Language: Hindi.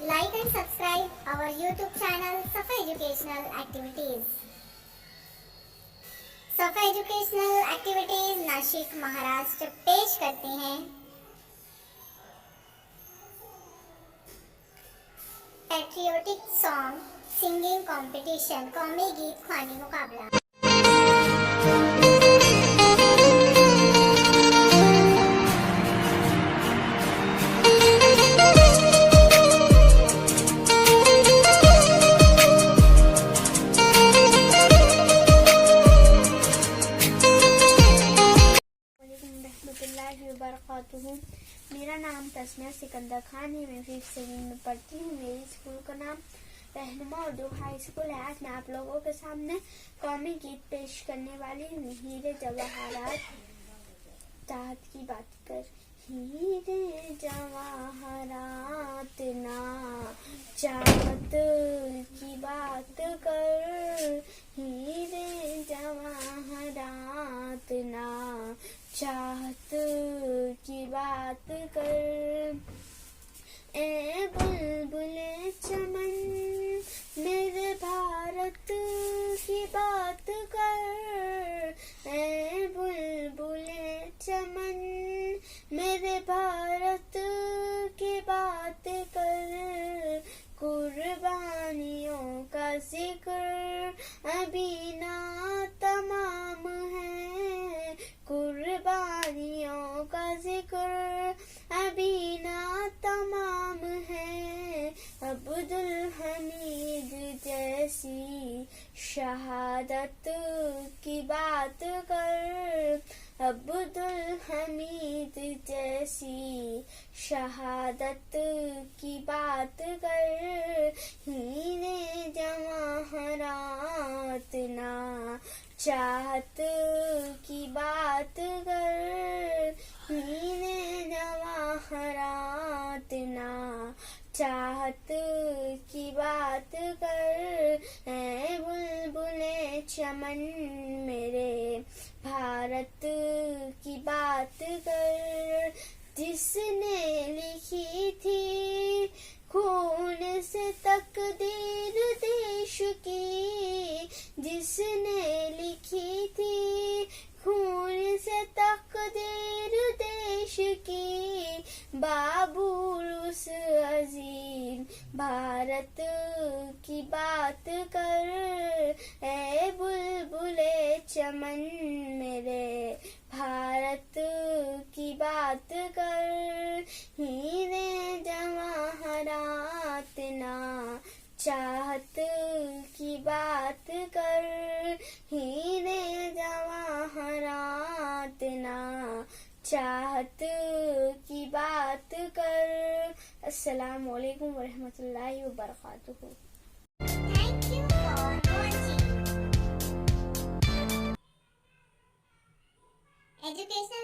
Like and subscribe our YouTube channel Safa Educational Activities. सफा एजुकेशनल एक्टिविटीज नासिक महाराष्ट्र पेश करते हैं पैट्रियोटिक सॉन्ग सिंगिंग कंपटीशन कौमी गीत ख्वानी मुकाबला। मेरा नाम तस्मिया सिकंदर खान है। मैं 5th सेकंड में पढ़ती हूँ। मेरे स्कूल का नाम रहनुमा उर्दू हाई स्कूल है। आज मैं आप लोगों के सामने कौमी गीत पेश करने वाली हूँ। हीरे जवाहरात चाहत की बात कर। हीरे जवाहरात ना चाहत की बात कर। हीरे जवाहरात ना चाहत की बात कर। ए बुलबुले चमन मेरे भारत की बात कर। ए बुलबुले चमन मेरे भारत की बात कर। कुर्बानियों का जिक्र अभी ना तमाम है। कुर्बानियों का जिक्र अभी ना तमाम है। अब्दुल हमीद जैसी शहादत की बात कर। अब्दुल हमीद जैसी शहादत की बात कर। हीरे जवाहरात ना चाहत की बात कर। हीरे जवाहरात ना चाहत की बात कर। ऐ बुलबुले चमन मेरे भारत की बात कर। जिसने लिखी थी खून से तकदीर देश की। जिसने लिखी थी खून से तकदीर देश की। बाबुल उस अजीम भारत की बात कर। ए बुलबुले चमन मेरे भारत की बात कर। हीरे जवाहरात ना चाहत की बात कर। हीरे जवाहरात ना चाहत की बात कर। अस्सलाम वालेकुम वरहमतुल्लाहि वबरकातुहू। Thank you for watching. Educational